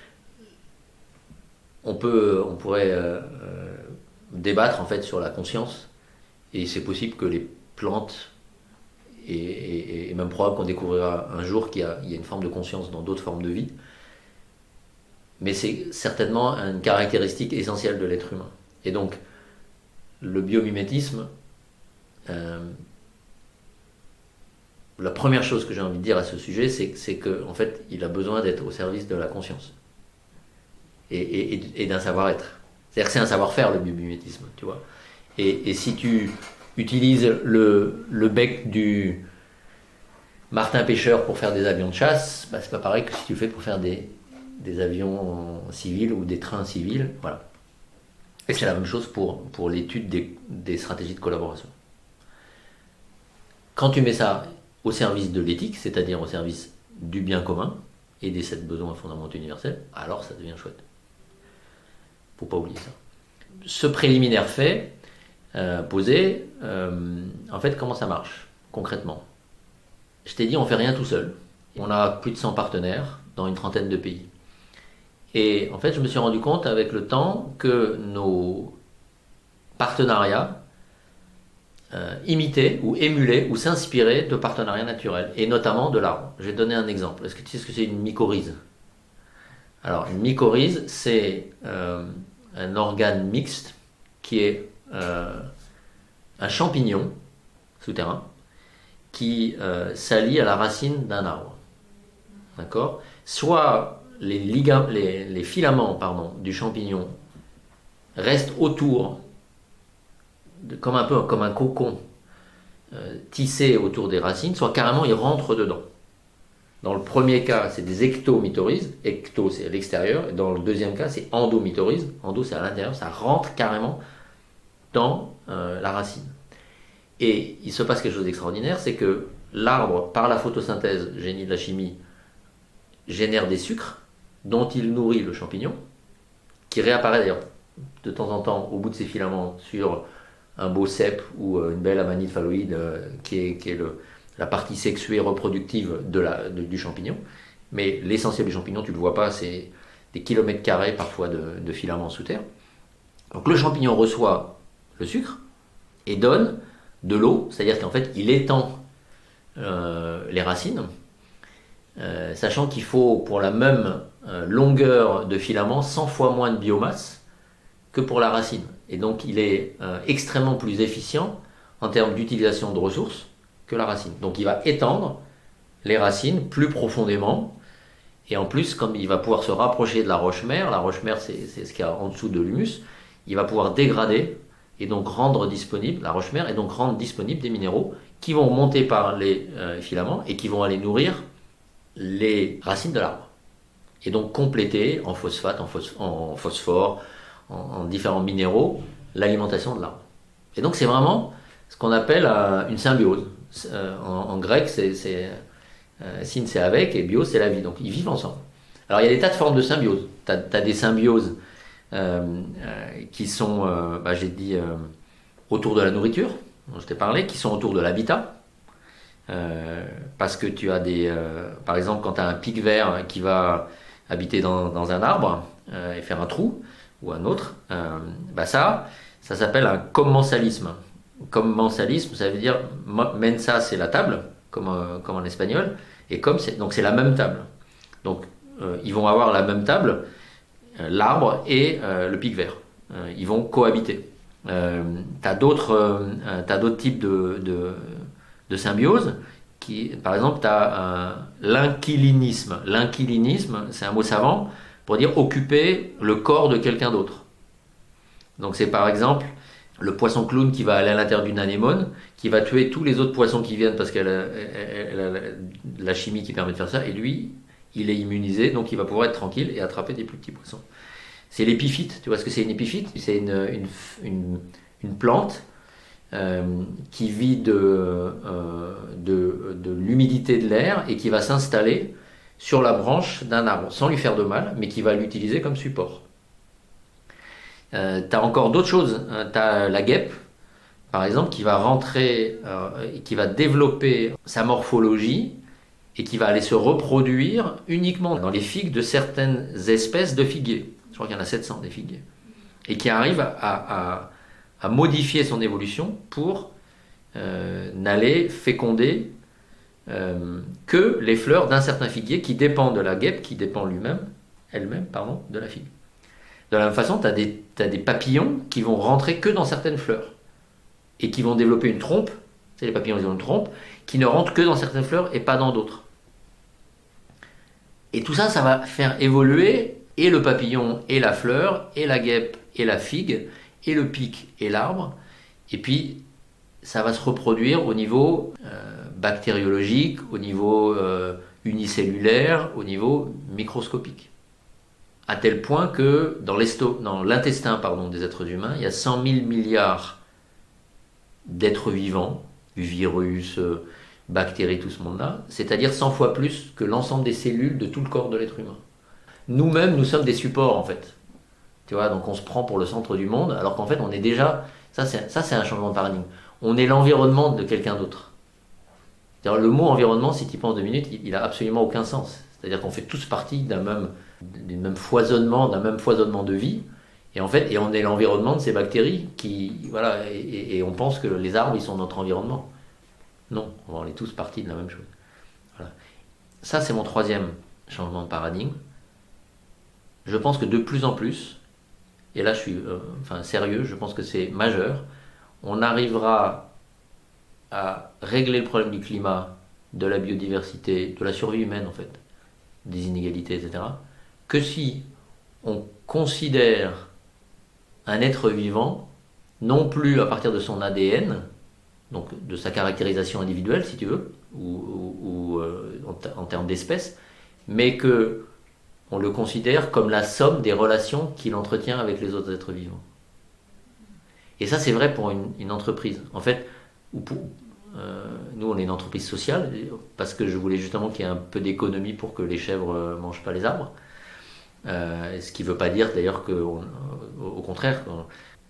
on pourrait débattre en fait sur la conscience, et c'est possible que les plantes, et même probable qu'on découvrira un jour qu'il y a une forme de conscience dans d'autres formes de vie, mais c'est certainement une caractéristique essentielle de l'être humain. Et donc, le biomimétisme, la première chose que j'ai envie de dire à ce sujet, c'est qu'en fait, il a besoin d'être au service de la conscience et d'un savoir-être. C'est-à-dire que c'est un savoir-faire, le biomimétisme, tu vois. Et si tu utilises le bec du martin pêcheur pour faire des avions de chasse, bah, c'est pas pareil que si tu le fais pour faire des avions civils ou des trains civils, voilà. Et c'est la même chose pour l'étude des stratégies de collaboration. Quand tu mets ça au service de l'éthique, c'est-à-dire au service du bien commun et des 7 besoins fondamentaux universels, alors ça devient chouette. Faut pas oublier ça. Ce préliminaire fait, posé, en fait, comment ça marche concrètement? Je t'ai dit, on fait rien tout seul. On a plus de 100 partenaires dans une trentaine de pays. Et en fait, je me suis rendu compte avec le temps que nos partenariats imitaient ou émulaient ou s'inspiraient de partenariats naturels, et notamment de l'arbre. Je vais te donner un exemple. Est-ce que tu sais ce que c'est une mycorhize? Alors, une mycorhize, c'est un organe mixte qui est un champignon souterrain qui s'allie à la racine d'un arbre. D'accord? Soit les filaments du champignon restent autour, comme un cocon tissé autour des racines, soit carrément ils rentrent dedans. Dans le premier cas, c'est des ectomycorhizes. Ecto, c'est à l'extérieur. Et dans le deuxième cas, c'est endomycorhizes. Endo, c'est à l'intérieur. Ça rentre carrément dans la racine. Et il se passe quelque chose d'extraordinaire, c'est que l'arbre, par la photosynthèse, génie de la chimie, génère des sucres dont il nourrit le champignon, qui réapparaît d'ailleurs de temps en temps au bout de ses filaments sur un beau cèpe ou une belle amanite phalloïde qui est la partie sexuée reproductive du champignon. Mais l'essentiel du champignon, tu ne le vois pas, c'est des kilomètres carrés parfois de filaments sous terre. Donc le champignon reçoit le sucre et donne de l'eau, c'est-à-dire qu'en fait il étend les racines, sachant qu'il faut pour la même longueur de filament 100 fois moins de biomasse que pour la racine. Et donc il est extrêmement plus efficient en termes d'utilisation de ressources que la racine. Donc il va étendre les racines plus profondément, et en plus, comme il va pouvoir se rapprocher de la roche-mère c'est ce qu'il y a en dessous de l'humus, il va pouvoir dégrader et donc rendre disponible la roche-mère et donc rendre disponible des minéraux qui vont monter par les filaments et qui vont aller nourrir les racines de l'arbre. Et donc compléter en phosphate, en phosphore, en différents minéraux, l'alimentation de l'arbre. Et donc c'est vraiment ce qu'on appelle une symbiose. En grec, syn c'est avec et bios c'est la vie. Donc ils vivent ensemble. Alors il y a des tas de formes de symbiose. Tu as des symbioses qui sont, j'ai dit, autour de la nourriture, dont je t'ai parlé, qui sont autour de l'habitat. Parce que tu as par exemple, quand tu as un pic vert qui va habiter dans un arbre et faire un trou, ou un autre, ça s'appelle un commensalisme. Commensalisme, ça veut dire mensa, c'est la table, comme en espagnol, et donc c'est la même table. Donc ils vont avoir la même table, l'arbre et le pic vert. Ils vont cohabiter. T'as d'autres types de symbiose. Par exemple, tu as l'inquilinisme. L'inquilinisme, c'est un mot savant pour dire occuper le corps de quelqu'un d'autre. Donc c'est par exemple le poisson clown qui va aller à l'intérieur d'une anémone, qui va tuer tous les autres poissons qui viennent parce qu'elle a la chimie qui permet de faire ça, et lui, il est immunisé, donc il va pouvoir être tranquille et attraper des plus petits poissons. C'est l'épiphyte. Tu vois ce que c'est une épiphyte? C'est une plante qui vit de l'humidité de l'air et qui va s'installer sur la branche d'un arbre sans lui faire de mal, mais qui va l'utiliser comme support. Tu as encore d'autres choses. Tu as la guêpe, par exemple, qui va rentrer, qui va développer sa morphologie et qui va aller se reproduire uniquement dans les figues de certaines espèces de figuiers. Je crois qu'il y en a 700 des figuiers. Et qui arrive à modifier son évolution pour n'aller féconder que les fleurs d'un certain figuier qui dépend de la guêpe, qui dépend elle-même, de la figue. De la même façon, tu as des papillons qui vont rentrer que dans certaines fleurs et qui vont développer une trompe, c'est les papillons ils ont une trompe, qui ne rentrent que dans certaines fleurs et pas dans d'autres. Et tout ça, ça va faire évoluer et le papillon et la fleur, et la guêpe et la figue, et le pic et l'arbre, et puis ça va se reproduire au niveau bactériologique, au niveau unicellulaire, au niveau microscopique. À tel point que dans l'intestin des êtres humains, il y a 100 000 milliards d'êtres vivants, virus, bactéries, tout ce monde-là, c'est-à-dire 100 fois plus que l'ensemble des cellules de tout le corps de l'être humain. Nous-mêmes, nous sommes des supports en fait. Tu vois, donc on se prend pour le centre du monde, alors qu'en fait on est déjà, ça c'est un changement de paradigme, on est l'environnement de quelqu'un d'autre. C'est-à-dire, le mot environnement, si tu y penses 2 minutes, il a absolument aucun sens. C'est-à-dire qu'on fait tous partie d'un même foisonnement de vie, et en fait, on est l'environnement de ces bactéries et on pense que les arbres ils sont notre environnement. Non, on est tous partie de la même chose. Voilà. Ça c'est mon 3e changement de paradigme. Je pense que de plus en plus, et là je suis sérieux, je pense que c'est majeur, on arrivera à régler le problème du climat, de la biodiversité, de la survie humaine en fait, des inégalités, etc., que si on considère un être vivant non plus à partir de son ADN, donc de sa caractérisation individuelle si tu veux, ou en termes d'espèce, mais que on le considère comme la somme des relations qu'il entretient avec les autres êtres vivants. Et ça, c'est vrai pour une entreprise. En fait, nous, on est une entreprise sociale, parce que je voulais justement qu'il y ait un peu d'économie pour que les chèvres ne mangent pas les arbres. Ce qui ne veut pas dire d'ailleurs qu'au contraire,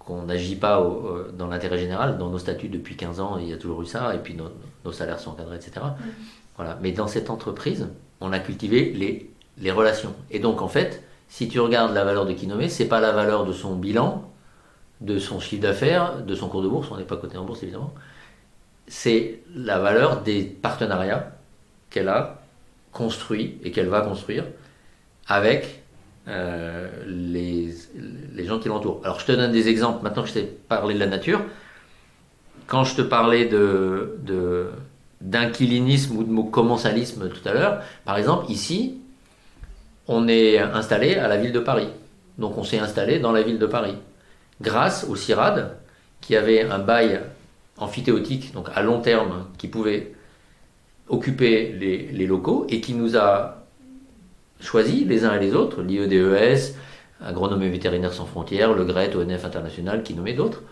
qu'on n'agit pas dans l'intérêt général. Dans nos statuts depuis 15 ans, il y a toujours eu ça, et puis nos salaires sont encadrés, etc. Voilà. Mais dans cette entreprise, on a cultivé les relations. Et donc, en fait, si tu regardes la valeur de Kinome, c'est pas la valeur de son bilan, de son chiffre d'affaires, de son cours de bourse, on n'est pas coté en bourse évidemment, c'est la valeur des partenariats qu'elle a construits et qu'elle va construire avec les gens qui l'entourent. Alors je te donne des exemples, maintenant que je t'ai parlé de la nature. Quand je te parlais d'inquilinisme ou de commensalisme tout à l'heure, par exemple ici, on est installé à la ville de Paris. Donc on s'est installé dans la ville de Paris, grâce au CIRAD, qui avait un bail amphithéotique, donc à long terme, qui pouvait occuper les locaux et qui nous a choisis les uns et les autres, l'IEDES, Agronomie Vétérinaire Sans Frontières, le GRET, ONF International, qui nommait d'autres,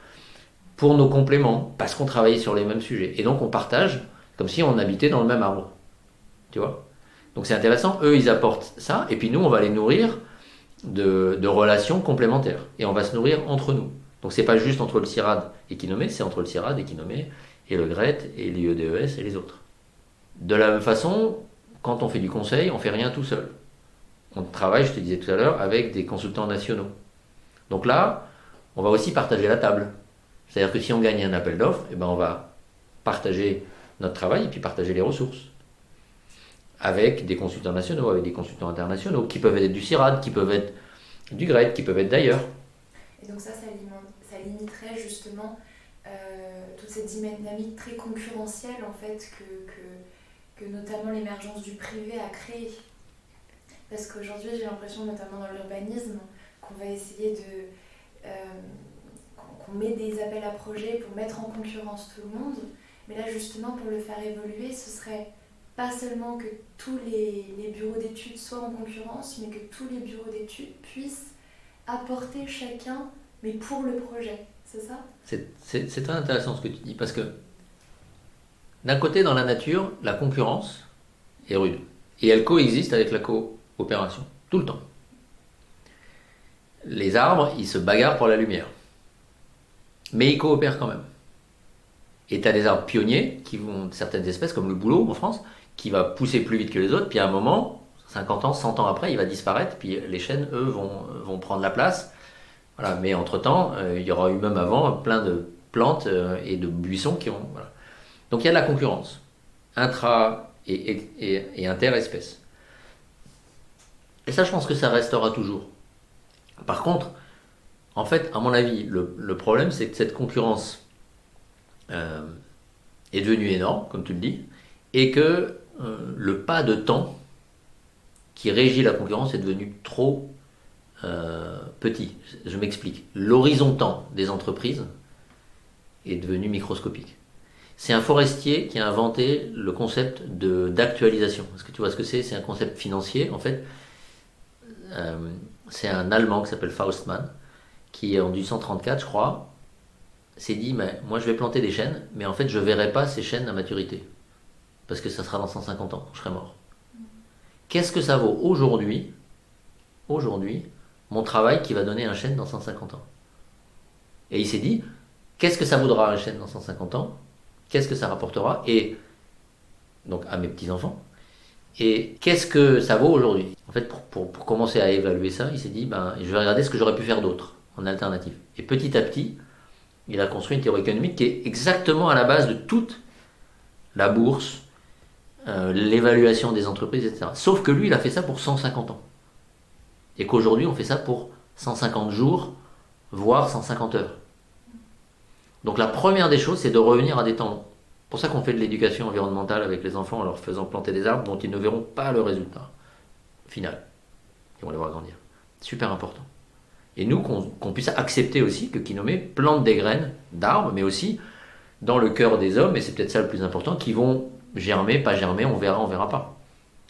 pour nos compléments, parce qu'on travaillait sur les mêmes sujets. Et donc on partage, comme si on habitait dans le même arbre. Tu vois ? Donc c'est intéressant, eux ils apportent ça, et puis nous on va les nourrir de relations complémentaires. Et on va se nourrir entre nous. Donc c'est pas juste entre le CIRAD et Kinome, c'est entre le CIRAD et Kinome, et le GRET, et l'IEDES et les autres. De la même façon, quand on fait du conseil, on fait rien tout seul. On travaille, je te disais tout à l'heure, avec des consultants nationaux. Donc là, on va aussi partager la table. C'est-à-dire que si on gagne un appel d'offres, eh ben on va partager notre travail et puis partager les ressources. Avec des consultants nationaux, avec des consultants internationaux, qui peuvent être du CIRAD, qui peuvent être du GRET, qui peuvent être d'ailleurs. Et donc ça limiterait justement toute cette dynamique très concurrentielle en fait que notamment l'émergence du privé a créée. Parce qu'aujourd'hui, j'ai l'impression, notamment dans l'urbanisme, qu'on va essayer qu'on met des appels à projets pour mettre en concurrence tout le monde. Mais là, justement, pour le faire évoluer, ce serait pas seulement que tous les bureaux d'études soient en concurrence, mais que tous les bureaux d'études puissent apporter chacun, mais pour le projet. C'est ça ? C'est très intéressant ce que tu dis, parce que d'un côté, dans la nature, la concurrence est rude. Et elle coexiste avec la coopération, tout le temps. Les arbres, ils se bagarrent pour la lumière. Mais ils coopèrent quand même. Et tu as des arbres pionniers, certaines espèces, comme le bouleau en France, qui va pousser plus vite que les autres, puis à un moment, 50 ans, 100 ans après, il va disparaître, puis les chênes, eux, vont prendre la place. Voilà. Mais entre-temps, il y aura eu même avant plein de plantes et de buissons qui ont... Voilà. Donc il y a de la concurrence, intra- et inter-espèces. Et ça, je pense que ça restera toujours. Par contre, en fait, à mon avis, le problème, c'est que cette concurrence est devenue énorme, comme tu le dis, et que le pas de temps qui régit la concurrence est devenu trop petit. Je m'explique. L'horizon temps des entreprises est devenu microscopique. C'est un forestier qui a inventé le concept d'actualisation. Est-ce que tu vois ce que c'est? C'est un concept financier. En fait, c'est un Allemand qui s'appelle Faustmann, qui en 1834, je crois, s'est dit, mais moi je vais planter des chênes, mais en fait je ne verrai pas ces chênes à maturité, parce que ça sera dans 150 ans, je serai mort. Qu'est-ce que ça vaut aujourd'hui, mon travail qui va donner un chêne dans 150 ans? Et il s'est dit, qu'est-ce que ça vaudra un chêne dans 150 ans? Qu'est-ce que ça rapportera? Et donc à mes petits-enfants. Et qu'est-ce que ça vaut aujourd'hui? En fait, pour commencer à évaluer ça, il s'est dit, je vais regarder ce que j'aurais pu faire d'autre, en alternative. Et petit à petit, il a construit une théorie économique qui est exactement à la base de toute la bourse, l'évaluation des entreprises, etc. Sauf que lui, il a fait ça pour 150 ans. Et qu'aujourd'hui, on fait ça pour 150 jours, voire 150 heures. Donc la première des choses, c'est de revenir à des temps longs. C'est pour ça qu'on fait de l'éducation environnementale avec les enfants en leur faisant planter des arbres dont ils ne verront pas le résultat final. Ils vont les voir grandir. Super important. Et nous, qu'on puisse accepter aussi que Kinome plante des graines d'arbres, mais aussi dans le cœur des hommes, et c'est peut-être ça le plus important, qui vont germer, pas germer, on verra pas.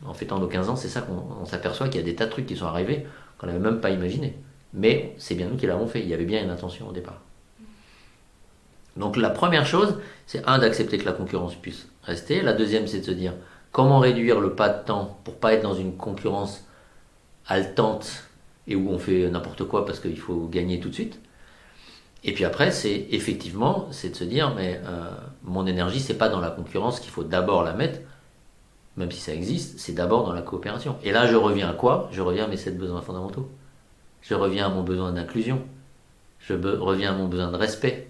En fêtant nos 15 ans, c'est ça qu'on s'aperçoit qu'il y a des tas de trucs qui sont arrivés qu'on n'avait même pas imaginé. Mais c'est bien nous qui l'avons fait, il y avait bien une intention au départ. Donc la première chose, c'est d'accepter que la concurrence puisse rester. La deuxième, c'est de se dire comment réduire le pas de temps pour pas être dans une concurrence haletante et où on fait n'importe quoi parce qu'il faut gagner tout de suite. Et puis après, c'est de se dire mon énergie, c'est pas dans la concurrence qu'il faut d'abord la mettre, même si ça existe, c'est d'abord dans la coopération. Et là, je reviens à quoi? Je reviens à mes 7 besoins fondamentaux. Je reviens à mon besoin d'inclusion. Je reviens à mon besoin de respect.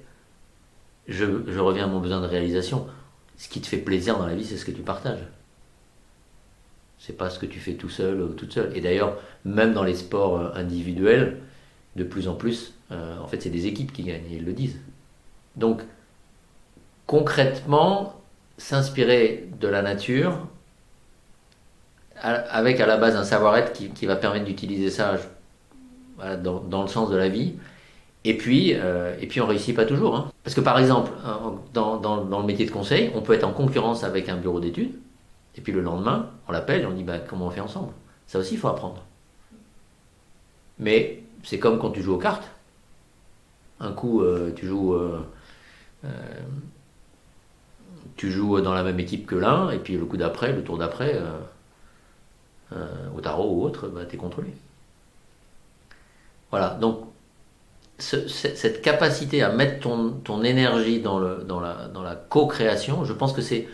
Je reviens à mon besoin de réalisation. Ce qui te fait plaisir dans la vie, c'est ce que tu partages. C'est pas ce que tu fais tout seul ou toute seule. Et d'ailleurs, même dans les sports individuels, de plus en plus, en fait, c'est des équipes qui gagnent, et ils le disent. Donc, concrètement, s'inspirer de la nature, avec à la base un savoir-être qui va permettre d'utiliser ça dans le sens de la vie. Et puis on réussit pas toujours. Hein. Parce que par exemple, dans le métier de conseil, on peut être en concurrence avec un bureau d'études, et puis le lendemain, on l'appelle et on dit comment on fait ensemble. Ça aussi, il faut apprendre. Mais c'est comme quand tu joues aux cartes. Un coup, tu joues dans la même équipe que l'un, et puis le coup d'après, le tour d'après, au tarot ou autre, t'es contre lui. Voilà, donc cette capacité à mettre ton énergie dans la co-création, je pense que c'est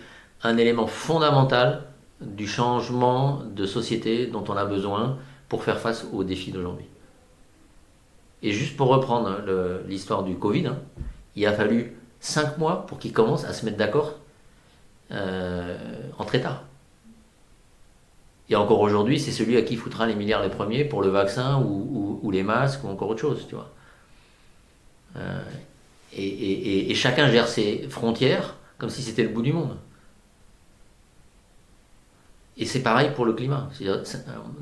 un élément fondamental du changement de société dont on a besoin pour faire face aux défis d'aujourd'hui. Et juste pour reprendre l'histoire du Covid, il a fallu 5 mois pour qu'ils commencent à se mettre d'accord entre États. Et encore aujourd'hui, c'est celui à qui foutra les milliards les premiers pour le vaccin ou les masques ou encore autre chose, tu vois. Et chacun gère ses frontières comme si c'était le bout du monde. Et c'est pareil pour le climat.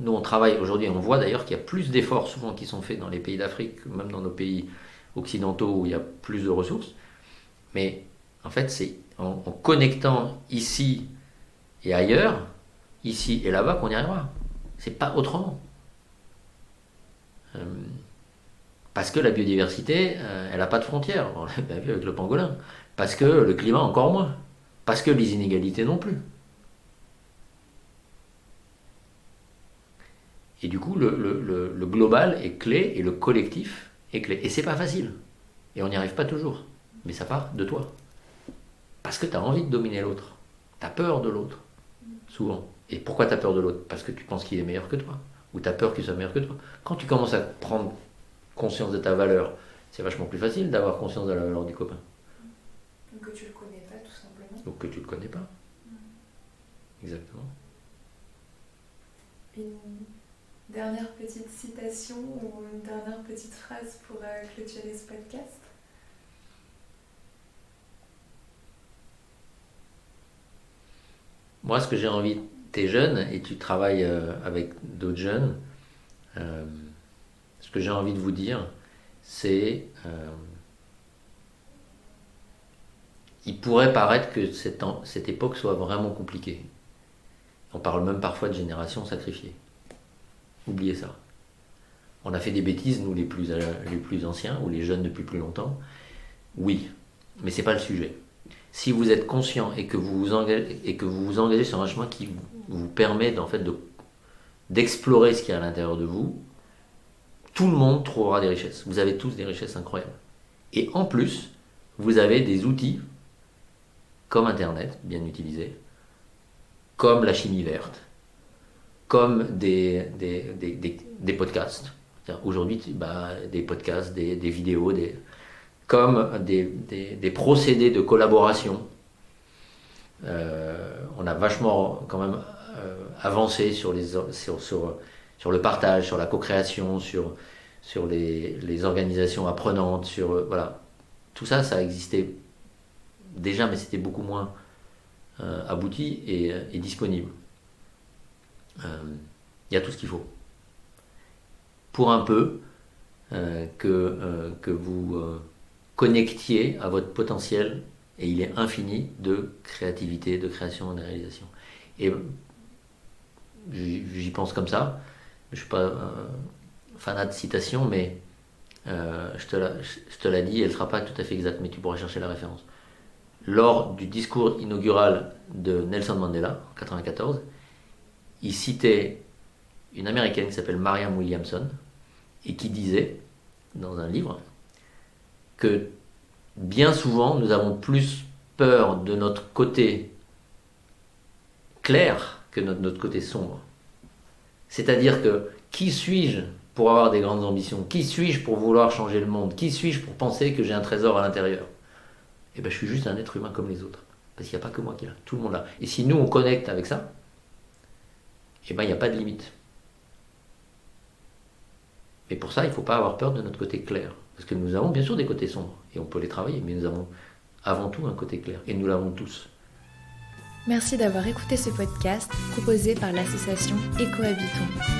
Nous, on travaille aujourd'hui, on voit d'ailleurs qu'il y a plus d'efforts souvent qui sont faits dans les pays d'Afrique, même dans nos pays occidentaux où il y a plus de ressources. Mais en fait, c'est en connectant ici et ailleurs, ici et là-bas, qu'on y arrivera. C'est pas autrement. Parce que la biodiversité, elle n'a pas de frontières. On l'a bien vu avec le pangolin. Parce que le climat, encore moins. Parce que les inégalités non plus. Et du coup, le global est clé et le collectif est clé. Et c'est pas facile. Et on n'y arrive pas toujours. Mais ça part de toi. Parce que tu as envie de dominer l'autre. Tu as peur de l'autre, souvent. Et pourquoi tu as peur de l'autre? Parce que tu penses qu'il est meilleur que toi. Ou tu as peur qu'il soit meilleur que toi. Quand tu commences à prendre conscience de ta valeur, c'est vachement plus facile d'avoir conscience de la valeur du copain. Donc que tu le connais pas, tout simplement. Donc que tu le connais pas. Exactement. Une dernière petite citation ou une dernière petite phrase pour clôturer ce podcast? Moi, ce que j'ai envie, t'es jeune et tu travailles avec d'autres jeunes, ce que j'ai envie de vous dire, c'est il pourrait paraître que cette époque soit vraiment compliquée. On parle même parfois de génération sacrifiée. Oubliez ça. On a fait des bêtises, nous les plus anciens, ou les jeunes depuis plus longtemps. Oui, mais c'est pas le sujet. Si vous êtes conscient et que vous vous engagez sur un chemin qui vous permet en fait d'explorer ce qu'il y a à l'intérieur de vous, tout le monde trouvera des richesses. Vous avez tous des richesses incroyables. Et en plus, vous avez des outils comme Internet, bien utilisés, comme la chimie verte, comme des podcasts. Aujourd'hui, des podcasts, des vidéos, comme des procédés de collaboration. On a vachement quand même avancé sur le partage, sur la co-création, sur les organisations apprenantes, voilà. Tout ça, ça existait déjà, mais c'était beaucoup moins abouti et disponible. Il y a tout ce qu'il faut. Pour un peu que vous connectiez à votre potentiel, et il est infini, de créativité, de création et de réalisation. Et j'y pense comme ça. Je ne suis pas fanat de citation, mais je te la dis, elle ne sera pas tout à fait exacte, mais tu pourras chercher la référence. Lors du discours inaugural de Nelson Mandela, en 1994, il citait une Américaine qui s'appelle Marianne Williamson, et qui disait, dans un livre, que bien souvent, nous avons plus peur de notre côté clair que de notre côté sombre. C'est-à-dire que, qui suis-je pour avoir des grandes ambitions? Qui suis-je pour vouloir changer le monde? Qui suis-je pour penser que j'ai un trésor à l'intérieur? Eh bien, je suis juste un être humain comme les autres. Parce qu'il n'y a pas que moi qui l'a, tout le monde l'a. Et si nous, on connecte avec ça, eh bien, il n'y a pas de limite. Mais pour ça, il ne faut pas avoir peur de notre côté clair. Parce que nous avons bien sûr des côtés sombres, et on peut les travailler, mais nous avons avant tout un côté clair, et nous l'avons tous. Merci d'avoir écouté ce podcast proposé par l'association Ecohabitons.